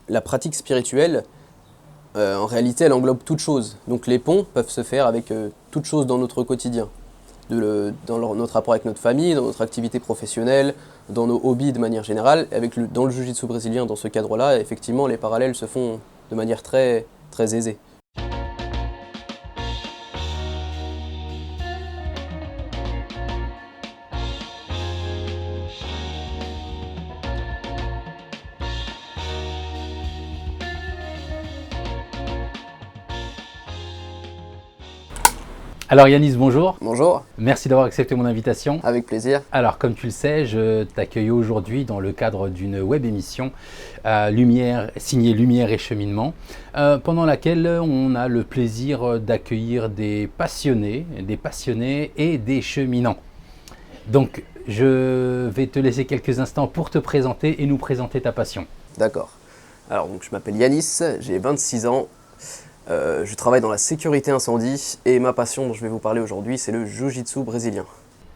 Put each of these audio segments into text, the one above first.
la pratique spirituelle, en réalité, elle englobe toute chose. Donc les ponts peuvent se faire avec toute chose dans notre quotidien. Notre rapport avec notre famille, dans notre activité professionnelle, dans nos hobbies de manière générale. Dans le jiu-jitsu brésilien, dans ce cadre-là, effectivement, les parallèles se font de manière très, très aisée. Alors Yanis, bonjour. Bonjour, Merci d'avoir accepté mon invitation. avec plaisir. Alors comme tu le sais, je t'accueille aujourd'hui dans le cadre d'une web émission signée Lumière et Cheminement, pendant laquelle on a le plaisir d'accueillir des passionnés et des cheminants. Donc je vais te laisser quelques instants pour te présenter et nous présenter ta passion. D'accord. Alors, donc, je m'appelle Yanis, j'ai 26 ans. Je travaille dans la sécurité incendie et ma passion dont je vais vous parler aujourd'hui, c'est le jiu-jitsu brésilien.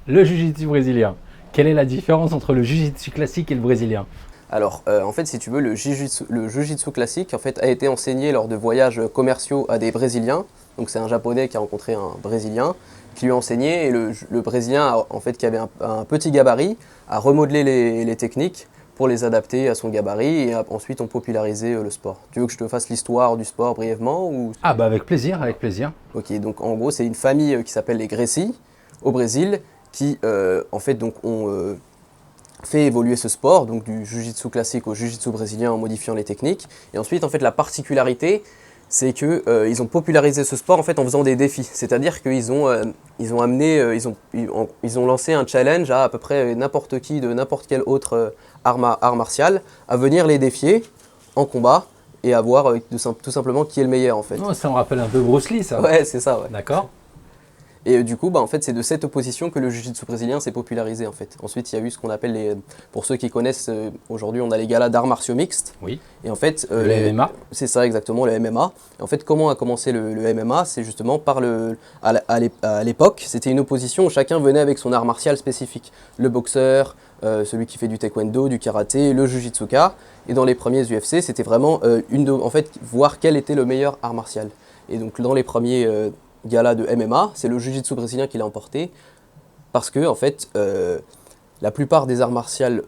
Le jiu-jitsu brésilien. Quelle est la différence entre le jiu-jitsu classique et le brésilien? Alors, en fait, si tu veux, le jiu-jitsu classique en fait, a été enseigné lors de voyages commerciaux à des Brésiliens. Donc, c'est un Japonais qui a rencontré un Brésilien qui lui a enseigné et le Brésilien, en fait, qui avait un petit gabarit, a remodelé les techniques pour les adapter à son gabarit et ensuite on popularisé le sport. Tu veux que je te fasse l'histoire du sport brièvement ou... Ah bah avec plaisir, avec plaisir. Ok, donc en gros c'est une famille qui s'appelle les Gracie au Brésil qui en fait donc ont fait évoluer ce sport, donc du jiu-jitsu classique au jiu-jitsu brésilien en modifiant les techniques. Et ensuite en fait la particularité c'est que ils ont popularisé ce sport en fait en faisant des défis. C'est-à-dire qu'ils ont lancé un challenge à peu près n'importe qui de n'importe quel autre art martial à venir les défier en combat et à voir tout simplement qui est le meilleur en fait. Oh, ça me rappelle un peu Bruce Lee, ça. Ouais, c'est ça, ouais. D'accord. Et du coup, en fait, c'est de cette opposition que le jiu-jitsu brésilien s'est popularisé en fait. Ensuite, il y a eu ce qu'on appelle pour ceux qui connaissent, aujourd'hui, on a les galas d'arts martiaux mixtes. Oui. Et en fait, Le MMA. C'est ça exactement, le MMA. Et en fait, comment a commencé le MMA? C'est justement à l'époque, c'était une opposition où chacun venait avec son art martial spécifique. Le boxeur, celui qui fait du taekwondo, du karaté, le jujitsuka. Et dans les premiers UFC, c'était vraiment en fait, voir quel était le meilleur art martial. Et donc, dans les premiers gala de MMA, c'est le jiu-jitsu brésilien qui l'a emporté parce que en fait, la plupart des arts martiaux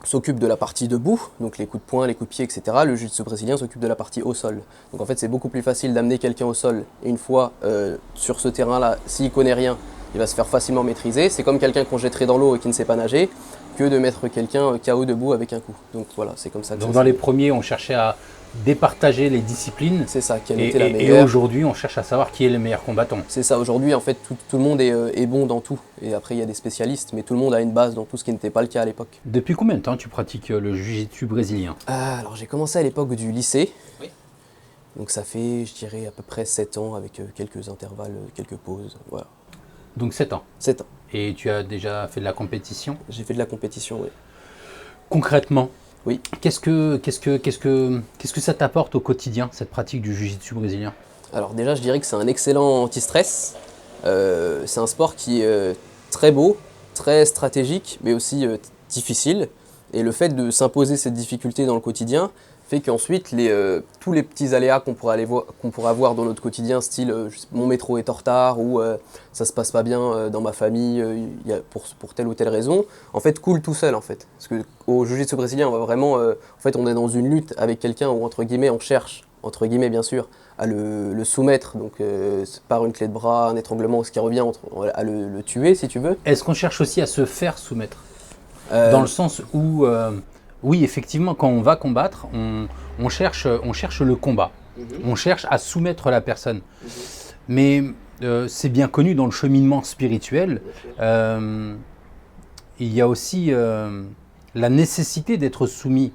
s'occupent de la partie debout, donc les coups de poing, les coups de pied, etc. Le jiu-jitsu brésilien s'occupe de la partie au sol. Donc en fait, c'est beaucoup plus facile d'amener quelqu'un au sol et une fois sur ce terrain-là, s'il connaît rien, il va se faire facilement maîtriser. C'est comme quelqu'un qu'on jetterait dans l'eau et qui ne sait pas nager que de mettre quelqu'un KO debout avec un coup. Donc voilà, c'est comme ça. Donc dans les premiers, on cherchait à départager les disciplines. C'est ça, quelle était la meilleure. Et aujourd'hui, on cherche à savoir qui est le meilleur combattant. C'est ça, aujourd'hui, en fait, tout le monde est bon dans tout. Et après, il y a des spécialistes, mais tout le monde a une base dans tout, ce qui n'était pas le cas à l'époque. Depuis combien de temps tu pratiques le jiu-jitsu brésilien? Alors, j'ai commencé à l'époque du lycée. Oui. Donc ça fait, je dirais, à peu près 7 ans, avec quelques intervalles, quelques pauses, voilà. Donc 7 ans. 7 ans. Et tu as déjà fait de la compétition? J'ai fait de la compétition, oui. Concrètement, oui. Qu'est-ce que ça t'apporte au quotidien, cette pratique du jiu-jitsu brésilien? Alors déjà, je dirais que c'est un excellent anti-stress. C'est un sport qui est très beau, très stratégique, mais aussi difficile. Et le fait de s'imposer cette difficulté dans le quotidien fait qu'ensuite, tous les petits aléas qu'on pourrait avoir dans notre quotidien, style mon métro est en retard ou ça se passe pas bien dans ma famille pour telle ou telle raison, en fait, coule tout seul en fait. Parce qu'au jiu-jitsu brésilien, on va vraiment, en fait, on est dans une lutte avec quelqu'un où entre guillemets, on cherche, entre guillemets bien sûr, à le soumettre, donc par une clé de bras, un étranglement, ce qui revient à le tuer si tu veux. Est-ce qu'on cherche aussi à se faire soumettre? Dans le sens où oui, effectivement, quand on va combattre, on cherche le combat. On cherche à soumettre la personne. Mais c'est bien connu dans le cheminement spirituel. Il y a aussi la nécessité d'être soumis,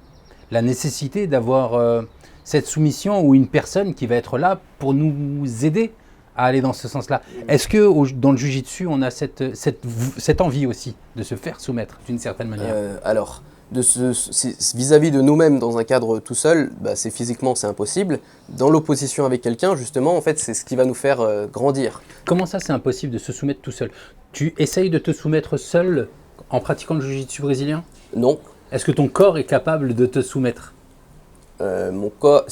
la nécessité d'avoir cette soumission ou une personne qui va être là pour nous aider à aller dans ce sens-là. Est-ce que dans le jiu-jitsu, on a cette envie aussi de se faire soumettre d'une certaine manière? Alors, vis-à-vis de nous-mêmes dans un cadre tout seul, physiquement c'est impossible. Dans l'opposition avec quelqu'un, justement, en fait, c'est ce qui va nous faire grandir. Comment ça, c'est impossible de se soumettre tout seul? Tu essayes de te soumettre seul en pratiquant le jiu-jitsu brésilien? Non. Est-ce que ton corps est capable de te soumettre? Mon corps,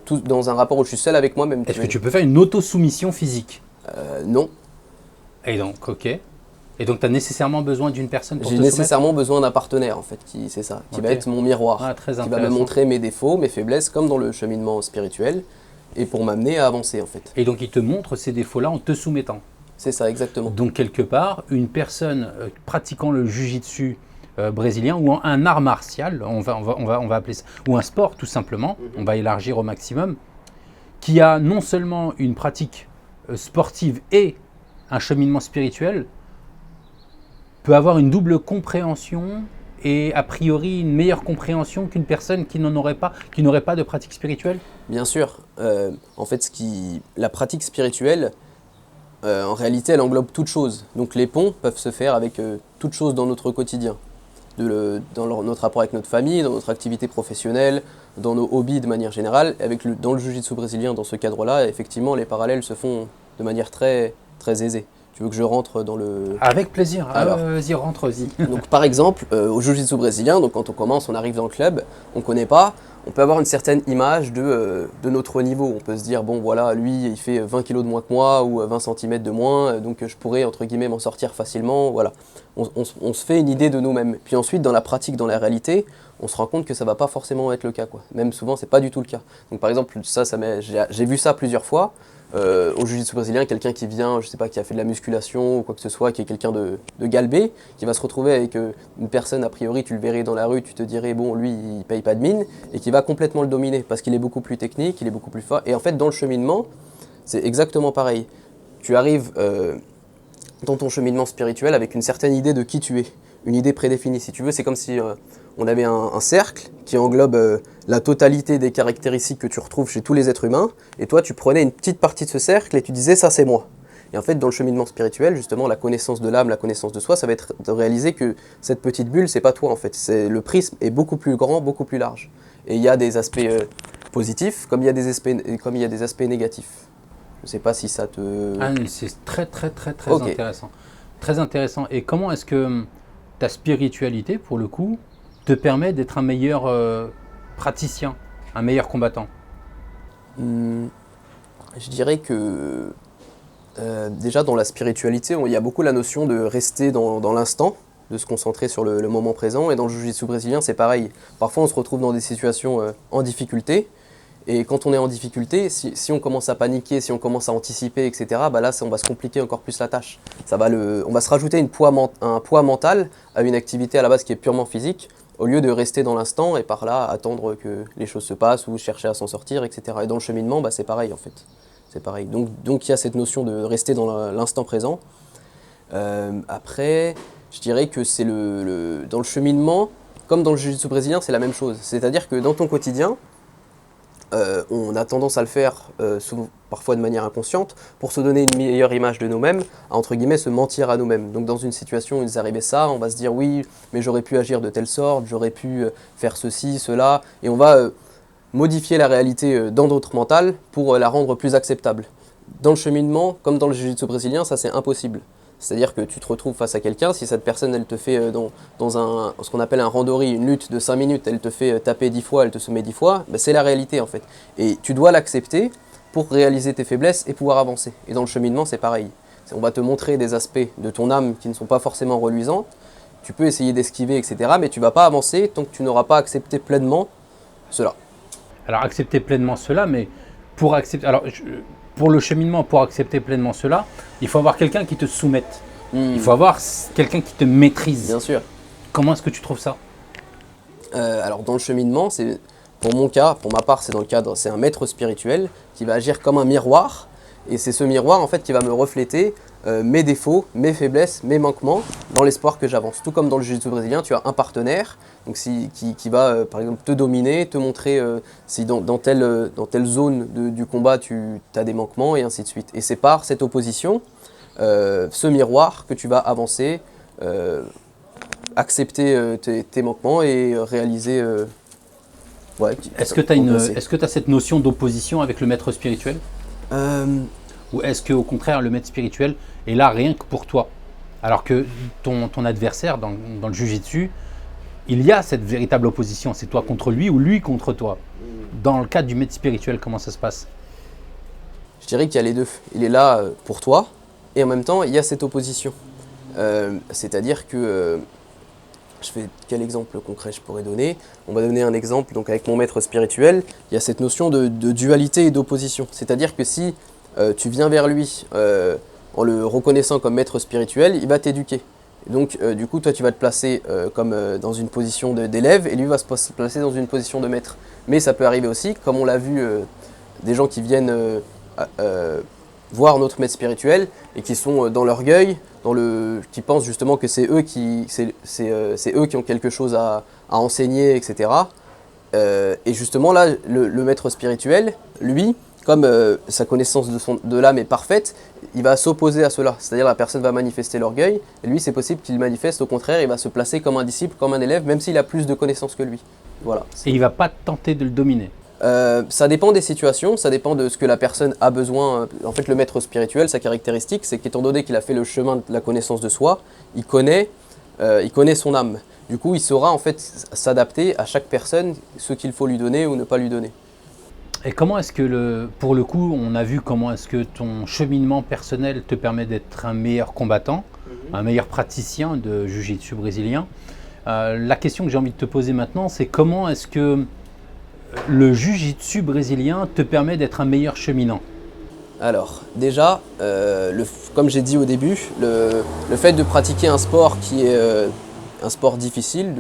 tout dans un rapport où je suis seul avec moi-même. Est-ce que tu peux faire une auto-soumission physique? Non. Et donc, ok. Et donc, tu as nécessairement besoin d'une personne pour te J'ai soumettre? nécessairement besoin d'un partenaire, en fait, c'est ça, qui va Ok. être mon miroir, Ah, très qui va me intéressant. montrer mes défauts, mes faiblesses, comme dans le cheminement spirituel, et pour m'amener à avancer, en fait. Et donc, il te montre ces défauts-là en te soumettant. C'est ça, exactement. Donc, quelque part, une personne pratiquant le jiu-jitsu brésilien ou un art martial, on va appeler ça, ou un sport tout simplement, on va élargir au maximum, qui a non seulement une pratique sportive et un cheminement spirituel, peut avoir une double compréhension et a priori une meilleure compréhension qu'une personne qui n'aurait pas de pratique spirituelle? Bien sûr. En fait, la pratique spirituelle, en réalité, elle englobe toute chose. Donc les ponts peuvent se faire avec toute chose dans notre quotidien. Notre rapport avec notre famille, dans notre activité professionnelle, dans nos hobbies de manière générale. Dans le jiu-jitsu brésilien, dans ce cadre-là, effectivement, les parallèles se font de manière très, très aisée. Tu veux que je rentre dans le... Avec plaisir. Alors. Vas-y, rentre-y. Donc par exemple, au jiu-jitsu brésilien, donc quand on commence, on arrive dans le club, on ne connaît pas, on peut avoir une certaine image de notre niveau. On peut se dire, bon voilà, lui il fait 20 kg de moins que moi ou 20 cm de moins, donc je pourrais entre guillemets m'en sortir facilement. Voilà. On se fait une idée de nous-mêmes. Puis ensuite, dans la pratique, dans la réalité, on se rend compte que ça ne va pas forcément être le cas, quoi. Même souvent, c'est pas du tout le cas. Donc par exemple, j'ai vu ça plusieurs fois. Au jiu-jitsu brésilien, quelqu'un qui vient, je sais pas, qui a fait de la musculation ou quoi que ce soit, qui est quelqu'un de galbé, qui va se retrouver avec une personne, a priori, tu le verrais dans la rue, tu te dirais, bon, lui, il paye pas de mine, et qui va complètement le dominer, parce qu'il est beaucoup plus technique, il est beaucoup plus fort. Et en fait, dans le cheminement, c'est exactement pareil. Tu arrives dans ton cheminement spirituel avec une certaine idée de qui tu es, une idée prédéfinie. Si tu veux, c'est comme si on avait un cercle qui englobe la totalité des caractéristiques que tu retrouves chez tous les êtres humains, et toi tu prenais une petite partie de ce cercle et tu disais ça c'est moi. Et en fait dans le cheminement spirituel, justement la connaissance de l'âme, la connaissance de soi, ça va être de réaliser que cette petite bulle c'est pas toi en fait, le prisme est beaucoup plus grand, beaucoup plus large. Et il y a des aspects positifs comme il y a des aspects négatifs. Je sais pas si ça te... Ah, c'est très Ok. intéressant. Très intéressant. Et comment est-ce que ta spiritualité, pour le coup, te permet d'être un meilleur praticien, un meilleur combattant? Je dirais que déjà dans la spiritualité, il y a beaucoup la notion de rester dans l'instant, de se concentrer sur le moment présent. Et dans le jiu-jitsu brésilien, c'est pareil. Parfois, on se retrouve dans des situations en difficulté. Et quand on est en difficulté, si on commence à paniquer, si on commence à anticiper, etc., bah là, on va se compliquer encore plus la tâche. On va se rajouter un poids mental à une activité à la base qui est purement physique, au lieu de rester dans l'instant et par là attendre que les choses se passent ou chercher à s'en sortir, etc. Et dans le cheminement, bah, c'est pareil en fait. C'est pareil. Donc il y a cette notion de rester dans l'instant présent. Après, je dirais que c'est dans le cheminement, comme dans le jiu-jitsu brésilien, c'est la même chose. C'est-à-dire que dans ton quotidien, on a tendance à le faire parfois de manière inconsciente pour se donner une meilleure image de nous-mêmes, à entre guillemets se mentir à nous-mêmes. Donc dans une situation où il nous arrivait ça, on va se dire oui, mais j'aurais pu agir de telle sorte, j'aurais pu faire ceci, cela, et on va modifier la réalité dans notre mental pour la rendre plus acceptable. Dans le cheminement, comme dans le jiu-jitsu brésilien, ça c'est impossible. C'est-à-dire que tu te retrouves face à quelqu'un, si cette personne elle te fait dans ce qu'on appelle un randori, une lutte de 5 minutes, elle te fait taper 10 fois, elle te soumet 10 fois, ben c'est la réalité en fait. Et tu dois l'accepter pour réaliser tes faiblesses et pouvoir avancer. Et dans le cheminement c'est pareil. On va te montrer des aspects de ton âme qui ne sont pas forcément reluisants, tu peux essayer d'esquiver, etc. Mais tu ne vas pas avancer tant que tu n'auras pas accepté pleinement cela. Alors accepter pleinement cela, mais pour accepter... Pour le cheminement, pour accepter pleinement cela, il faut avoir quelqu'un qui te soumette. Il faut avoir quelqu'un qui te maîtrise. Bien sûr. Comment est-ce que tu trouves ça? Alors dans le cheminement, pour mon cas, pour ma part, c'est un maître spirituel qui va agir comme un miroir. Et c'est ce miroir en fait qui va me refléter mes défauts, mes faiblesses, mes manquements dans l'espoir que j'avance. Tout comme dans le jiu-jitsu brésilien, tu as un partenaire donc qui va par exemple te dominer, te montrer si dans telle zone du combat tu as des manquements et ainsi de suite. Et c'est par cette opposition, ce miroir que tu vas avancer, accepter tes manquements et réaliser... Est-ce que tu as cette notion d'opposition avec le maître spirituel? Ou est-ce qu'au contraire, le maître spirituel est là rien que pour toi? Alors que ton adversaire dans le jiu-jitsu, il y a cette véritable opposition. C'est toi contre lui ou lui contre toi. dans le cadre du maître spirituel, comment ça se passe? Je dirais qu'il y a les deux. Il est là pour toi, et en même temps, il y a cette opposition. C'est-à-dire que, je fais quel exemple concret je pourrais donner? On va donner un exemple, donc avec mon maître spirituel, il y a cette notion de dualité et d'opposition. C'est-à-dire que si tu viens vers lui en le reconnaissant comme maître spirituel, il va t'éduquer. Donc du coup, toi tu vas te placer comme dans une position d'élève, et lui va se placer dans une position de maître. Mais ça peut arriver aussi, comme on l'a vu, des gens qui viennent voir notre maître spirituel et qui sont dans l'orgueil, qui pensent justement que c'est eux qui ont quelque chose à enseigner, etc. Et justement là, le maître spirituel, lui, comme sa connaissance de l'âme est parfaite, il va s'opposer à cela. C'est-à-dire la personne va manifester l'orgueil, et lui c'est possible qu'il manifeste au contraire, il va se placer comme un disciple, comme un élève, même s'il a plus de connaissances que lui. Voilà. Et il ne va pas tenter de le dominer. Ça dépend des situations, ça dépend de ce que la personne a besoin. En fait, le maître spirituel, sa caractéristique, c'est qu'étant donné qu'il a fait le chemin de la connaissance de soi, il connaît son âme. Du coup, il saura en fait s'adapter à chaque personne, ce qu'il faut lui donner ou ne pas lui donner. Et comment est-ce que, pour le coup, on a vu comment est-ce que ton cheminement personnel te permet d'être un meilleur combattant, un meilleur praticien de jiu-jitsu brésilien. La question que j'ai envie de te poser maintenant, c'est comment est-ce que le jiu-jitsu brésilien te permet d'être un meilleur cheminant? Alors, déjà, comme j'ai dit au début, le fait de pratiquer un sport qui est un sport difficile,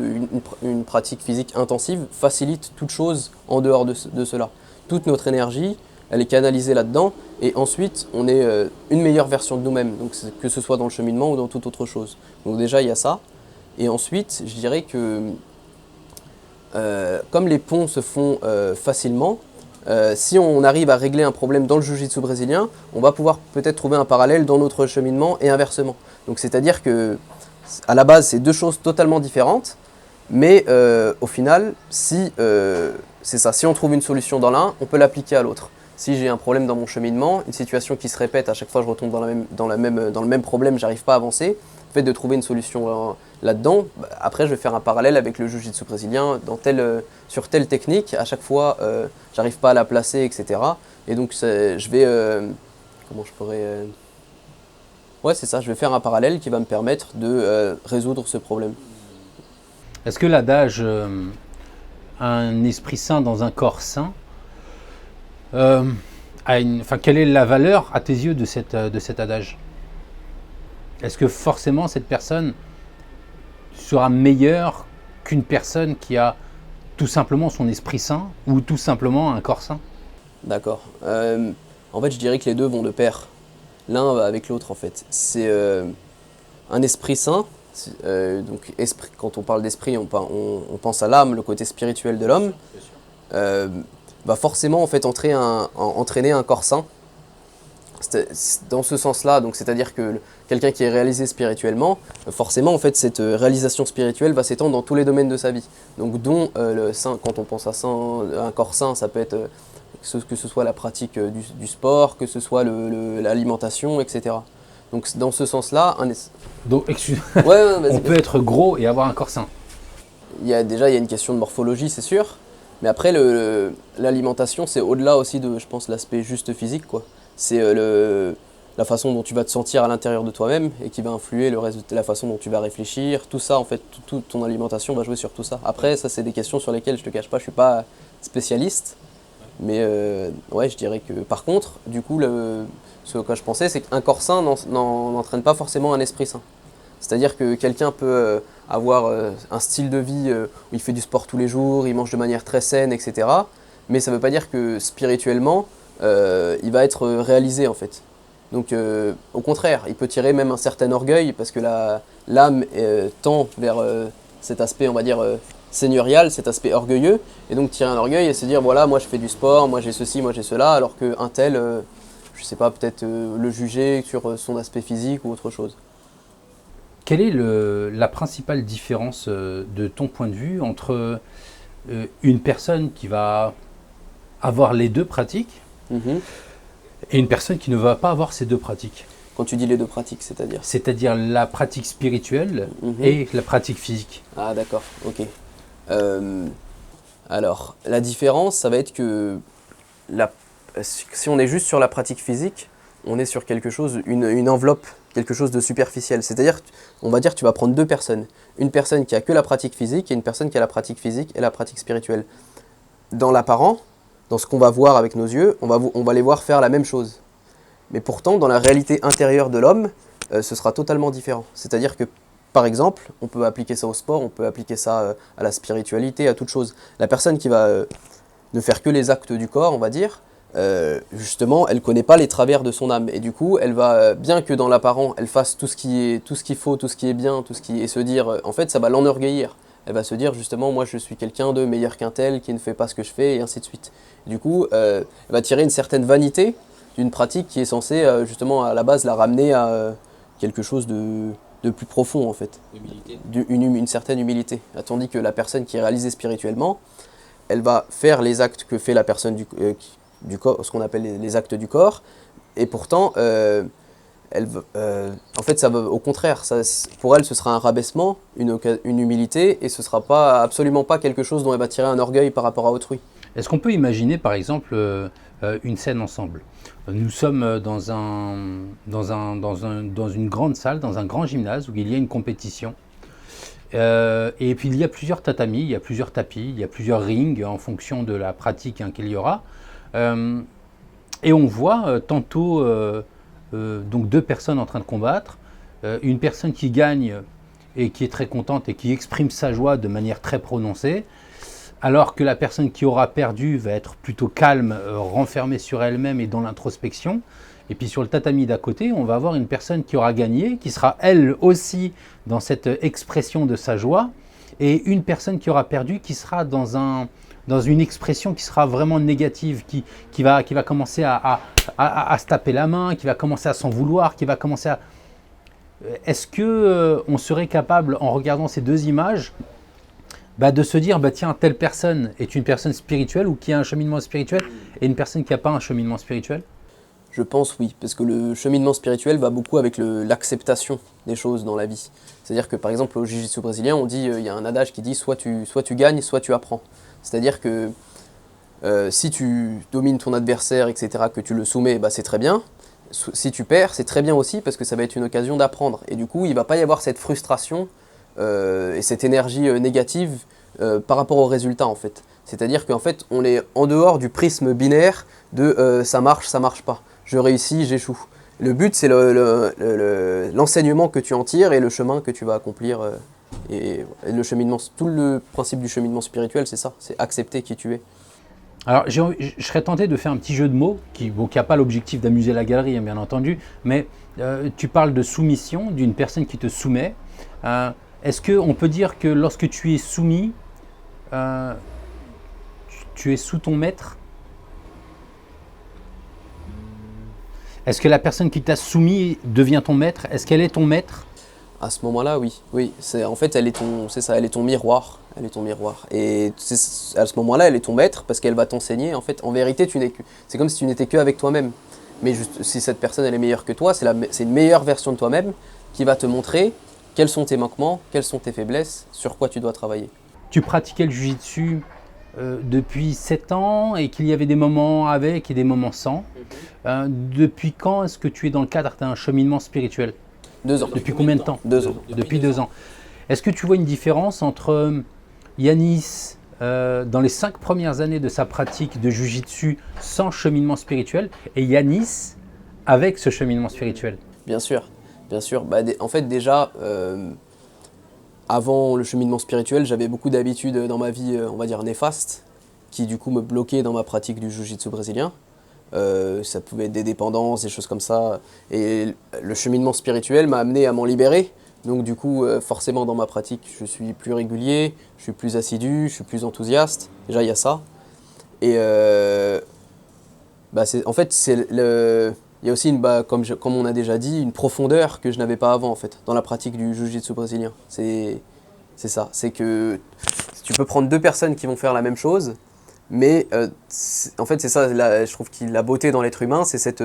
une pratique physique intensive, facilite toute chose en dehors de cela. Toute notre énergie, elle est canalisée là-dedans, et ensuite, on est une meilleure version de nous-mêmes, donc que ce soit dans le cheminement ou dans toute autre chose. Donc déjà, il y a ça. Et ensuite, je dirais que comme les ponts se font facilement, si on arrive à régler un problème dans le jiu-jitsu brésilien, on va pouvoir peut-être trouver un parallèle dans notre cheminement et inversement. Donc c'est-à-dire que à la base, c'est deux choses totalement différentes, mais au final, si on trouve une solution dans l'un, on peut l'appliquer à l'autre. Si j'ai un problème dans mon cheminement, une situation qui se répète, à chaque fois je retombe dans le même problème, j'arrive pas à avancer, le fait de trouver une solution là-dedans, après je vais faire un parallèle avec le jiu-jitsu brésilien, sur telle technique, à chaque fois j'arrive pas à la placer, etc. Et donc je vais, comment je pourrais... Ouais, c'est ça, je vais faire un parallèle qui va me permettre de résoudre ce problème. Est-ce que l'adage un esprit sain dans un corps sain, quelle est la valeur à tes yeux de cet adage? Est-ce que forcément cette personne sera meilleure qu'une personne qui a tout simplement son esprit sain ou tout simplement un corps sain? D'accord. En fait, je dirais que les deux vont de pair. L'un va avec l'autre, en fait. C'est un esprit sain. Donc, quand on parle d'esprit, on pense à l'âme, le côté spirituel de l'homme. Va forcément en fait entraîner un corps sain. Dans ce sens-là, donc c'est-à-dire que quelqu'un qui est réalisé spirituellement, forcément en fait cette réalisation spirituelle va s'étendre dans tous les domaines de sa vie. Donc dont le sain, quand on pense à sain, un corps sain, ça peut être que ce soit la pratique du sport, que ce soit l'alimentation, etc. Donc dans ce sens-là, Donc, on peut être gros et avoir un corps sain. Il y a une question de morphologie, c'est sûr. Mais après, l'alimentation, c'est au-delà aussi de, je pense, l'aspect juste physique, quoi. C'est la façon dont tu vas te sentir à l'intérieur de toi-même et qui va influer le reste de la façon dont tu vas réfléchir. Tout ça, en fait, toute ton alimentation va jouer sur tout ça. Après, ça, c'est des questions sur lesquelles, je te cache pas, je suis pas spécialiste. Mais ouais, je dirais que, par contre, du coup, ce que je pensais, c'est qu'un corps sain n'entraîne pas forcément un esprit sain. C'est-à-dire que quelqu'un peut avoir un style de vie où il fait du sport tous les jours, il mange de manière très saine, etc. Mais ça ne veut pas dire que spirituellement, il va être réalisé en fait. Donc au contraire, il peut tirer même un certain orgueil parce que l'âme tend vers cet aspect, on va dire, seigneurial, cet aspect orgueilleux. Et donc tirer un orgueil et se dire, voilà, moi je fais du sport, moi j'ai ceci, moi j'ai cela, alors qu'un tel, je ne sais pas, peut-être le juger sur son aspect physique ou autre chose. Quelle est la principale différence de ton point de vue entre une personne qui va avoir les deux pratiques et une personne qui ne va pas avoir ces deux pratiques? Quand tu dis les deux pratiques, c'est-à-dire? C'est-à-dire la pratique spirituelle et la pratique physique. Ah d'accord, ok. Alors, la différence, ça va être que la- si on est juste sur la pratique physique, on est sur quelque chose, une enveloppe, quelque chose de superficiel. C'est-à-dire, on va dire que tu vas prendre deux personnes. Une personne qui a que la pratique physique et une personne qui a la pratique physique et la pratique spirituelle. Dans l'apparent, dans ce qu'on va voir avec nos yeux, on va les voir faire la même chose. Mais pourtant, dans la réalité intérieure de l'homme, ce sera totalement différent. C'est-à-dire que, par exemple, on peut appliquer ça au sport, on peut appliquer ça à la spiritualité, à toute chose. La personne qui va ne faire que les actes du corps, on va dire, justement, elle ne connaît pas les travers de son âme. Et du coup, elle va, bien que dans l'apparent, elle fasse tout ce qu'il faut, tout ce qui est bien, et se dire, en fait, ça va l'enorgueillir. Elle va se dire, justement, moi, je suis quelqu'un de meilleur qu'un tel, qui ne fait pas ce que je fais, et ainsi de suite. Du coup, elle va tirer une certaine vanité d'une pratique qui est censée, justement, à la base, la ramener à quelque chose de plus profond, en fait. Humilité. Une certaine humilité. Tandis que la personne qui est réalisée spirituellement, elle va faire les actes que fait la personne du corps, ce qu'on appelle les actes du corps, et pourtant, en fait, ça va, au contraire, pour elle, ce sera un rabaissement, une humilité, et ce sera absolument pas quelque chose dont elle va tirer un orgueil par rapport à autrui. Est-ce qu'on peut imaginer, par exemple, une scène ensemble? Nous sommes dans une grande salle, dans un grand gymnase où il y a une compétition. Et puis il y a plusieurs tatamis, il y a plusieurs tapis, il y a plusieurs rings en fonction de la pratique qu'il y aura. Et on voit tantôt donc deux personnes en train de combattre, une personne qui gagne et qui est très contente et qui exprime sa joie de manière très prononcée, alors que la personne qui aura perdu va être plutôt calme, renfermée sur elle-même et dans l'introspection. Et puis sur le tatami d'à côté, on va avoir une personne qui aura gagné, qui sera elle aussi dans cette expression de sa joie, et une personne qui aura perdu, qui sera dans une expression qui sera vraiment négative, qui va commencer à se taper la main, qui va commencer à s'en vouloir, qui va commencer à... Est-ce qu'on serait capable, en regardant ces deux images, de se dire, tiens, telle personne est une personne spirituelle ou qui a un cheminement spirituel et une personne qui n'a pas un cheminement spirituel? Je pense oui, parce que le cheminement spirituel va beaucoup avec l'acceptation des choses dans la vie. C'est-à-dire que par exemple au jiu-jitsu brésilien, on dit, il y a un adage qui dit soit tu gagnes, soit tu apprends. C'est-à-dire que si tu domines ton adversaire, etc., que tu le soumets, c'est très bien. Si tu perds, c'est très bien aussi parce que ça va être une occasion d'apprendre. Et du coup, il ne va pas y avoir cette frustration et cette énergie négative par rapport au résultat en fait. C'est-à-dire qu'en fait, on est en dehors du prisme binaire de ça marche pas. Je réussis, j'échoue. Le but, c'est l'enseignement que tu en tires et le chemin que tu vas accomplir. Et le cheminement, tout le principe du cheminement spirituel, c'est ça, c'est accepter qui tu es. Alors, je serais tenté de faire un petit jeu de mots qui n'a pas l'objectif d'amuser la galerie, bien entendu, mais tu parles de soumission, d'une personne qui te soumet. Est-ce qu'on peut dire que lorsque tu es soumis, tu es sous ton maître? Est-ce que la personne qui t'a soumis devient ton maître? Est-ce qu'elle est ton maître? À ce moment-là, oui. En fait, elle est ton miroir. Elle est ton miroir. Et à ce moment-là, elle est ton maître parce qu'elle va t'enseigner. En fait, en vérité, c'est comme si tu n'étais que avec toi-même. Mais juste, si cette personne elle est meilleure que toi, c'est une meilleure version de toi-même qui va te montrer quels sont tes manquements, quelles sont tes faiblesses, sur quoi tu dois travailler. Tu pratiquais le jiu-jitsu depuis 7 ans et qu'il y avait des moments avec et des moments sans. Depuis quand est-ce que tu es dans le cadre d'un cheminement spirituel? 2 ans. Depuis combien de temps? 2 ans. Depuis 2 ans. Est-ce que tu vois une différence entre Yanis dans les 5 premières années de sa pratique de jiu-jitsu sans cheminement spirituel et Yanis avec ce cheminement spirituel? Bien sûr, bien sûr. En fait, déjà, avant le cheminement spirituel, j'avais beaucoup d'habitudes dans ma vie, on va dire néfastes, qui du coup me bloquaient dans ma pratique du jiu-jitsu brésilien. Ça pouvait être des dépendances, des choses comme ça. Et le cheminement spirituel m'a amené à m'en libérer. Donc du coup, forcément dans ma pratique, je suis plus régulier, je suis plus assidu, je suis plus enthousiaste. Déjà, il y a ça. Et en fait, il y a aussi, comme on a déjà dit, une profondeur que je n'avais pas avant en fait, dans la pratique du jiu-jitsu brésilien. C'est ça, c'est que tu peux prendre deux personnes qui vont faire la même chose, mais en fait c'est ça, je trouve que la beauté dans l'être humain, c'est cette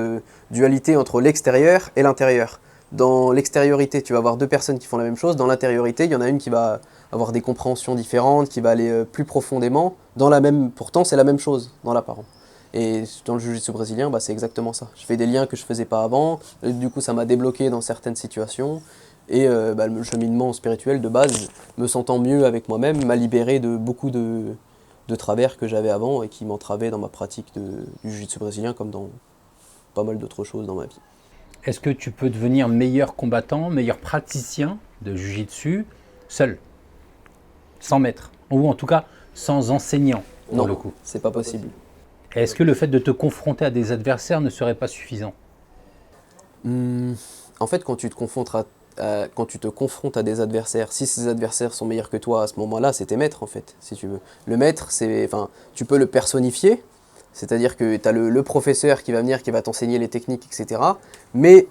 dualité entre l'extérieur et l'intérieur. Dans l'extériorité, tu vas avoir deux personnes qui font la même chose, dans l'intériorité, il y en a une qui va avoir des compréhensions différentes, qui va aller plus profondément, dans la même, pourtant c'est la même chose dans l'apparent. Et dans le jiu-jitsu brésilien, bah, c'est exactement ça. Je fais des liens que je ne faisais pas avant, du coup ça m'a débloqué dans certaines situations, et bah, le cheminement spirituel de base, me sentant mieux avec moi-même, m'a libéré de beaucoup de travers que j'avais avant et qui m'entravaient dans ma pratique du jiu-jitsu brésilien comme dans pas mal d'autres choses dans ma vie. Est-ce que tu peux devenir meilleur combattant, meilleur praticien de jiu-jitsu seul, sans maître, ou en tout cas sans enseignant pour Non, le coup? c'est pas possible. Est-ce que le fait de te confronter à des adversaires ne serait pas suffisant? En fait, quand tu te confrontes à des adversaires, si ces adversaires sont meilleurs que toi, à ce moment-là, c'est tes maîtres, en fait, si tu veux. Le maître, tu peux le personnifier, c'est-à-dire que tu as le professeur qui va venir, qui va t'enseigner les techniques, etc. Mais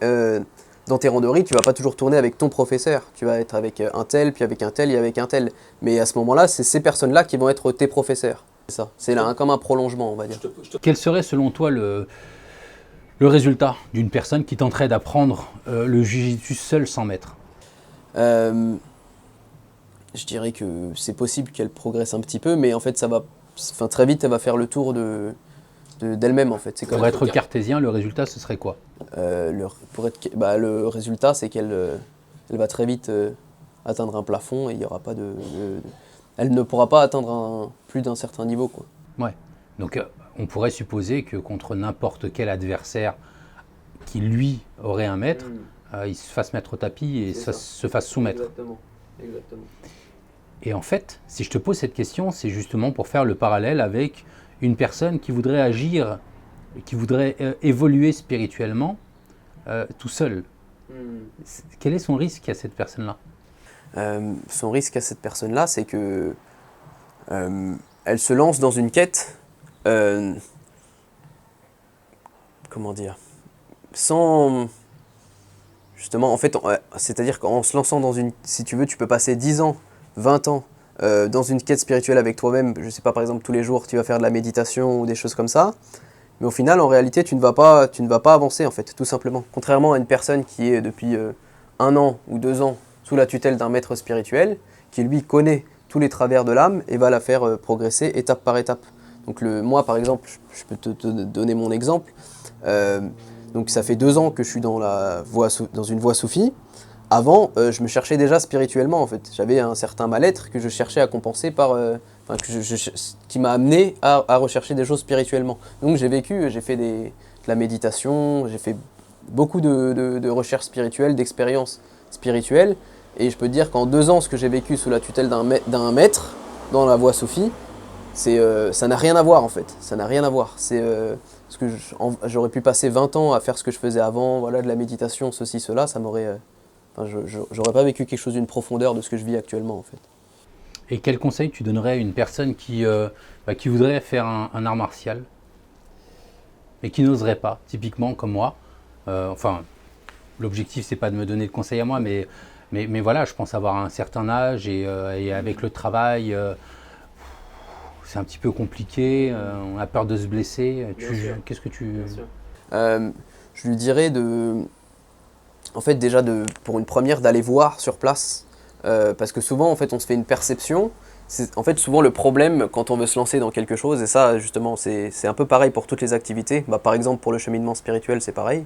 dans tes randonnées, tu vas pas toujours tourner avec ton professeur. Tu vas être avec un tel, puis avec un tel, et avec un tel. Mais à ce moment-là, c'est ces personnes-là qui vont être tes professeurs. C'est ça. C'est là, comme un prolongement, on va dire. Quel serait selon toi le résultat d'une personne qui tenterait d'apprendre le jiu-jitsu seul sans maître? Je dirais que c'est possible qu'elle progresse un petit peu, mais en fait, très vite, elle va faire le tour d'elle-même, en fait. C'est Pour être cartésien, le résultat, ce serait quoi? Le résultat, c'est elle va très vite atteindre un plafond et il y aura pas elle ne pourra pas atteindre plus d'un certain niveau, quoi. Ouais. Donc, on pourrait supposer que contre n'importe quel adversaire qui, lui, aurait un maître, il se fasse mettre au tapis et se fasse soumettre. Exactement. Et en fait, si je te pose cette question, c'est justement pour faire le parallèle avec une personne qui voudrait agir, qui voudrait évoluer spirituellement tout seul. Quel est son risque à cette personne-là? Son risque à cette personne-là, c'est que elle se lance dans une quête, comment dire, sans... Justement, en fait, c'est-à-dire qu'en se lançant dans si tu veux, tu peux passer 10 ans, 20 ans dans une quête spirituelle avec toi-même. Je sais pas, par exemple, tous les jours, tu vas faire de la méditation ou des choses comme ça. Mais au final, en réalité, tu ne vas pas avancer, en fait, tout simplement. Contrairement à une personne qui est depuis 1 an ou 2 ans sous la tutelle d'un maître spirituel, qui lui connaît tous les travers de l'âme et va la faire progresser étape par étape. Donc moi, par exemple, je peux te donner mon exemple. Donc ça fait 2 ans que je suis dans une voie soufie. Avant, je me cherchais déjà spirituellement, en fait. J'avais un certain mal-être que je cherchais à compenser qui m'a amené à rechercher des choses spirituellement. Donc j'ai fait de la méditation, j'ai fait beaucoup de recherches spirituelles, d'expériences spirituelles. Et je peux te dire qu'en 2 ans, ce que j'ai vécu sous la tutelle d'un maître dans la voie soufie, ça n'a rien à voir, en fait. Ça n'a rien à voir. Parce que j'aurais pu passer 20 ans à faire ce que je faisais avant, voilà, de la méditation, ceci, cela, ça m'aurait... j'aurais pas vécu quelque chose d'une profondeur de ce que je vis actuellement, en fait. Et quel conseil tu donnerais à une personne qui voudrait faire un art martial, mais qui n'oserait pas, typiquement comme moi? L'objectif, c'est pas de me donner de conseils à moi, mais voilà, je pense avoir un certain âge et avec le travail... c'est un petit peu compliqué, on a peur de se blesser. Qu'est-ce que tu... Bien sûr. Je lui dirais en fait déjà pour une première d'aller voir sur place, parce que souvent en fait on se fait une perception. C'est en fait souvent le problème quand on veut se lancer dans quelque chose, et ça justement c'est un peu pareil pour toutes les activités. Par exemple pour le cheminement spirituel c'est pareil.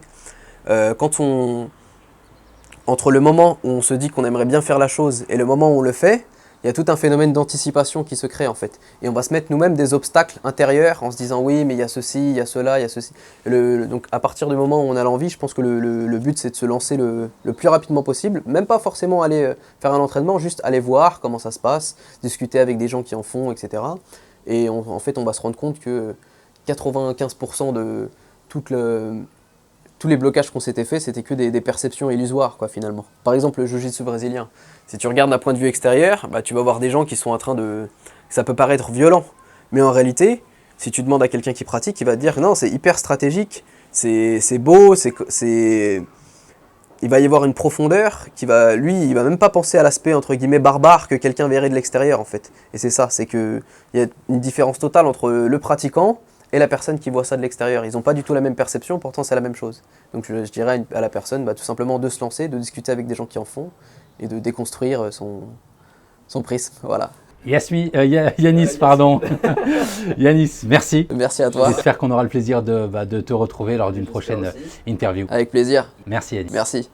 Entre le moment où on se dit qu'on aimerait bien faire la chose et le moment où on le fait, il y a tout un phénomène d'anticipation qui se crée en fait. Et on va se mettre nous-mêmes des obstacles intérieurs en se disant oui mais il y a ceci, il y a cela, il y a ceci. Donc à partir du moment où on a l'envie, je pense que le but c'est de se lancer le plus rapidement possible. Même pas forcément aller faire un entraînement, juste aller voir comment ça se passe, discuter avec des gens qui en font, etc. Et en fait on va se rendre compte que 95% de tous les blocages qu'on s'était fait, c'était que des perceptions illusoires, quoi, finalement. Par exemple, le jiu-jitsu brésilien. Si tu regardes d'un point de vue extérieur, tu vas voir des gens qui sont en train de... Ça peut paraître violent, mais en réalité, si tu demandes à quelqu'un qui pratique, il va te dire non, c'est hyper stratégique, c'est beau, il va y avoir une profondeur il va même pas penser à l'aspect entre guillemets barbare que quelqu'un verrait de l'extérieur, en fait. Et c'est ça, c'est qu'il y a une différence totale entre le pratiquant et la personne qui voit ça de l'extérieur. Ils n'ont pas du tout la même perception, pourtant c'est la même chose. Donc je dirais à la personne tout simplement de se lancer, de discuter avec des gens qui en font et de déconstruire son prisme, voilà. Yanis, pardon. Yanis, merci. Merci à toi. J'espère qu'on aura le plaisir de te retrouver lors d'une prochaine interview. Avec plaisir. Merci Yanis. Merci.